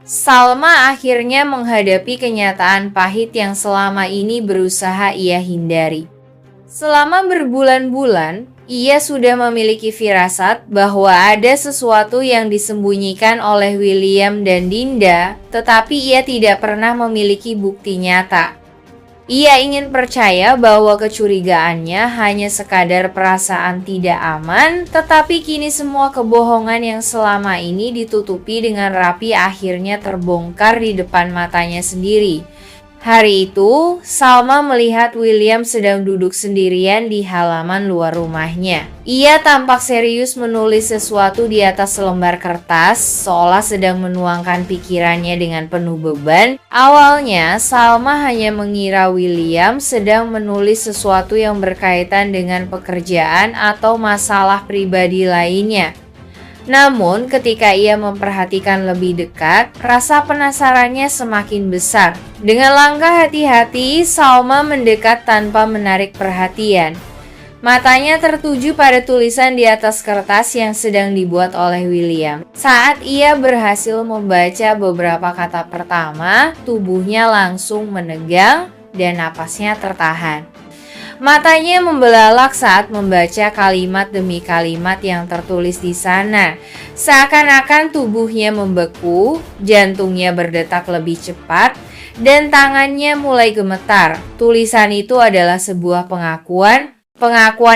Salma akhirnya menghadapi kenyataan pahit yang selama ini berusaha ia hindari. Selama berbulan-bulan, ia sudah memiliki firasat bahwa ada sesuatu yang disembunyikan oleh William dan Dinda, tetapi ia tidak pernah memiliki bukti nyata. Ia ingin percaya bahwa kecurigaannya hanya sekadar perasaan tidak aman, tetapi kini semua kebohongan yang selama ini ditutupi dengan rapi akhirnya terbongkar di depan matanya sendiri. Hari itu, Salma melihat William sedang duduk sendirian di halaman luar rumahnya. Ia tampak serius menulis sesuatu di atas selembar kertas, seolah sedang menuangkan pikirannya dengan penuh beban. Awalnya, Salma hanya mengira William sedang menulis sesuatu yang berkaitan dengan pekerjaan atau masalah pribadi lainnya. Namun, ketika ia memperhatikan lebih dekat, rasa penasarannya semakin besar. Dengan langkah hati-hati, Salma mendekat tanpa menarik perhatian. Matanya tertuju pada tulisan di atas kertas yang sedang dibuat oleh William. Saat ia berhasil membaca beberapa kata pertama, tubuhnya langsung menegang dan napasnya tertahan. Matanya membelalak saat membaca kalimat demi kalimat yang tertulis di sana. Seakan-akan tubuhnya membeku, jantungnya berdetak lebih cepat, dan tangannya mulai gemetar. Tulisan itu adalah sebuah pengakuan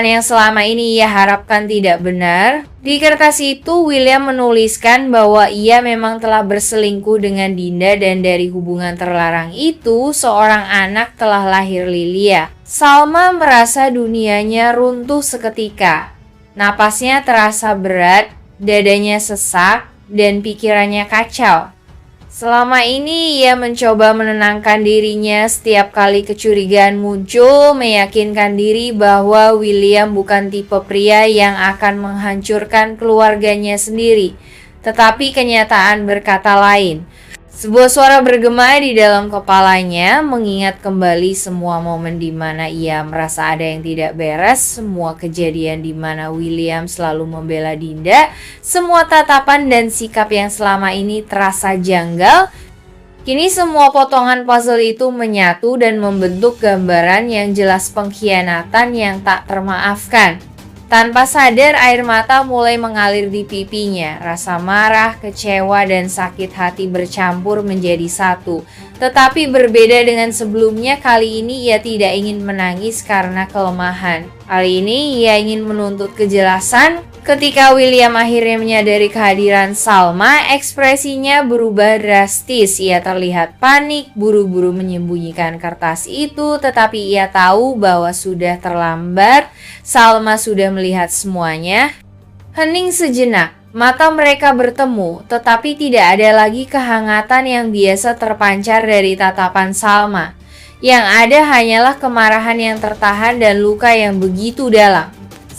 yang selama ini ia harapkan tidak benar. Di kertas itu, William menuliskan bahwa ia memang telah berselingkuh dengan Dinda dan dari hubungan terlarang itu, seorang anak telah lahir Lilia. Salma merasa dunianya runtuh seketika. Napasnya terasa berat, dadanya sesak, dan pikirannya kacau. Selama ini ia mencoba menenangkan dirinya setiap kali kecurigaan muncul, meyakinkan diri bahwa William bukan tipe pria yang akan menghancurkan keluarganya sendiri. Tetapi kenyataan berkata lain. Sebuah suara bergema di dalam kepalanya, mengingat kembali semua momen di mana ia merasa ada yang tidak beres, semua kejadian di mana William selalu membela Dinda, semua tatapan dan sikap yang selama ini terasa janggal. Kini semua potongan puzzle itu menyatu dan membentuk gambaran yang jelas pengkhianatan yang tak termaafkan. Tanpa sadar, air mata mulai mengalir di pipinya. Rasa marah, kecewa, dan sakit hati bercampur menjadi satu. Tetapi berbeda dengan sebelumnya, kali ini ia tidak ingin menangis karena kelemahan. Kali ini ia ingin menuntut kejelasan. Ketika William akhirnya menyadari kehadiran Salma, ekspresinya berubah drastis. Ia terlihat panik, buru-buru menyembunyikan kertas itu, tetapi ia tahu bahwa sudah terlambat. Salma sudah melihat semuanya. Hening sejenak, mata mereka bertemu, tetapi tidak ada lagi kehangatan yang biasa terpancar dari tatapan Salma. Yang ada hanyalah kemarahan yang tertahan dan luka yang begitu dalam.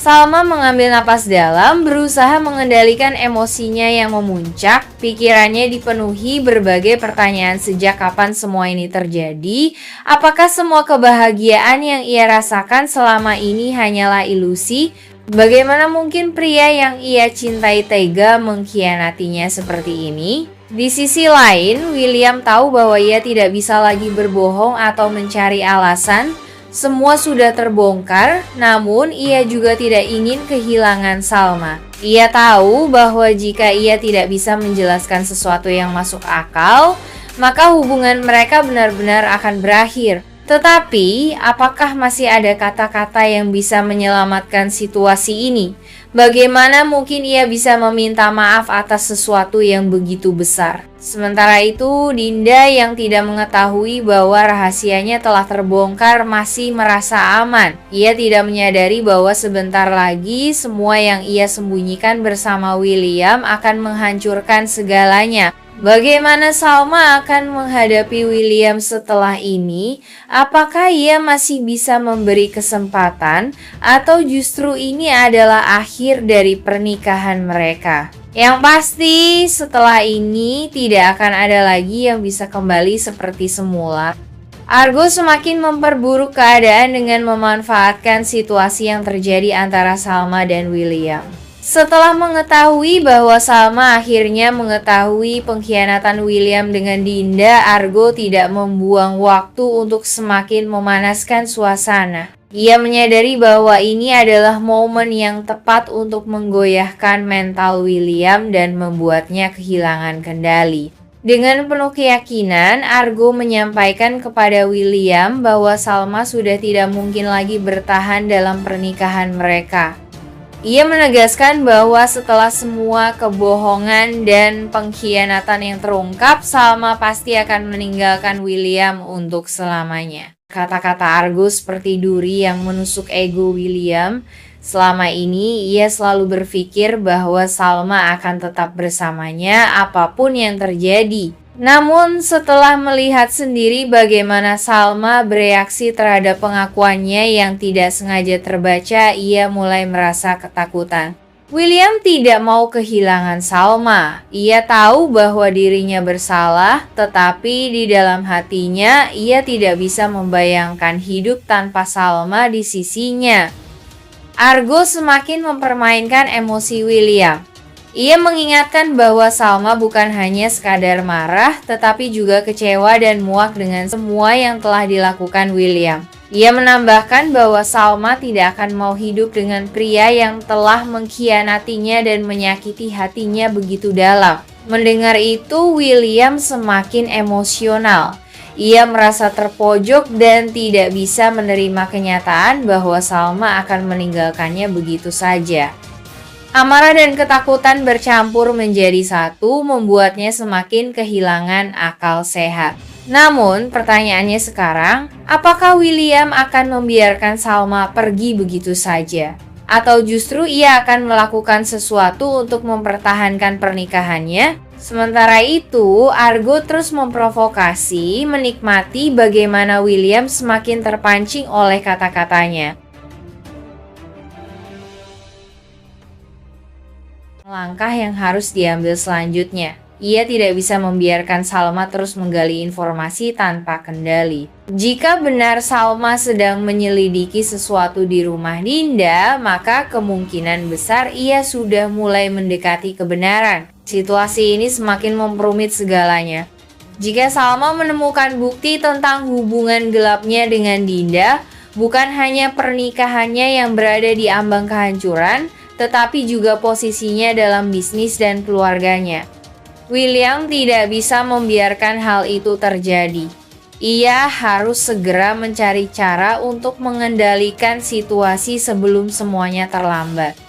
Salma mengambil napas dalam, berusaha mengendalikan emosinya yang memuncak. Pikirannya dipenuhi berbagai pertanyaan sejak kapan semua ini terjadi. Apakah semua kebahagiaan yang ia rasakan selama ini hanyalah ilusi? Bagaimana mungkin pria yang ia cintai tega mengkhianatinya seperti ini? Di sisi lain, William tahu bahwa ia tidak bisa lagi berbohong atau mencari alasan. Semua sudah terbongkar, namun ia juga tidak ingin kehilangan Salma. Ia tahu bahwa jika ia tidak bisa menjelaskan sesuatu yang masuk akal, maka hubungan mereka benar-benar akan berakhir. Tetapi, apakah masih ada kata-kata yang bisa menyelamatkan situasi ini? Bagaimana mungkin ia bisa meminta maaf atas sesuatu yang begitu besar? Sementara itu, Dinda yang tidak mengetahui bahwa rahasianya telah terbongkar masih merasa aman. Ia tidak menyadari bahwa sebentar lagi semua yang ia sembunyikan bersama William akan menghancurkan segalanya. Bagaimana Salma akan menghadapi William setelah ini? Apakah ia masih bisa memberi kesempatan atau justru ini adalah akhir dari pernikahan mereka? Yang pasti setelah ini tidak akan ada lagi yang bisa kembali seperti semula. Argo semakin memperburuk keadaan dengan memanfaatkan situasi yang terjadi antara Salma dan William. Setelah mengetahui bahwa Salma akhirnya mengetahui pengkhianatan William dengan Dinda, Argo tidak membuang waktu untuk semakin memanaskan suasana. Ia menyadari bahwa ini adalah momen yang tepat untuk menggoyahkan mental William dan membuatnya kehilangan kendali. Dengan penuh keyakinan, Argo menyampaikan kepada William bahwa Salma sudah tidak mungkin lagi bertahan dalam pernikahan mereka. Ia menegaskan bahwa setelah semua kebohongan dan pengkhianatan yang terungkap, Salma pasti akan meninggalkan William untuk selamanya. Kata-kata Argo seperti duri yang menusuk ego William. Selama ini, ia selalu berpikir bahwa Salma akan tetap bersamanya apapun yang terjadi. Namun setelah melihat sendiri bagaimana Salma bereaksi terhadap pengakuannya yang tidak sengaja terbaca, ia mulai merasa ketakutan. William tidak mau kehilangan Salma. Ia tahu bahwa dirinya bersalah, tetapi di dalam hatinya ia tidak bisa membayangkan hidup tanpa Salma di sisinya. Argo semakin mempermainkan emosi William. Ia mengingatkan bahwa Salma bukan hanya sekadar marah, tetapi juga kecewa dan muak dengan semua yang telah dilakukan William. Ia menambahkan bahwa Salma tidak akan mau hidup dengan pria yang telah mengkhianatinya dan menyakiti hatinya begitu dalam. Mendengar itu, William semakin emosional. Ia merasa terpojok dan tidak bisa menerima kenyataan bahwa Salma akan meninggalkannya begitu saja. Amarah dan ketakutan bercampur menjadi satu, membuatnya semakin kehilangan akal sehat. Namun, pertanyaannya sekarang, apakah William akan membiarkan Salma pergi begitu saja? Atau justru ia akan melakukan sesuatu untuk mempertahankan pernikahannya? Sementara itu, Argo terus memprovokasi, menikmati bagaimana William semakin terpancing oleh kata-katanya. Langkah yang harus diambil selanjutnya. Ia tidak bisa membiarkan Salma terus menggali informasi tanpa kendali. Jika benar Salma sedang menyelidiki sesuatu di rumah Dinda, maka kemungkinan besar ia sudah mulai mendekati kebenaran. Situasi ini semakin memperumit segalanya. Jika Salma menemukan bukti tentang hubungan gelapnya dengan Dinda, bukan hanya pernikahannya yang berada di ambang kehancuran, tetapi juga posisinya dalam bisnis dan keluarganya. William tidak bisa membiarkan hal itu terjadi. Ia harus segera mencari cara untuk mengendalikan situasi sebelum semuanya terlambat.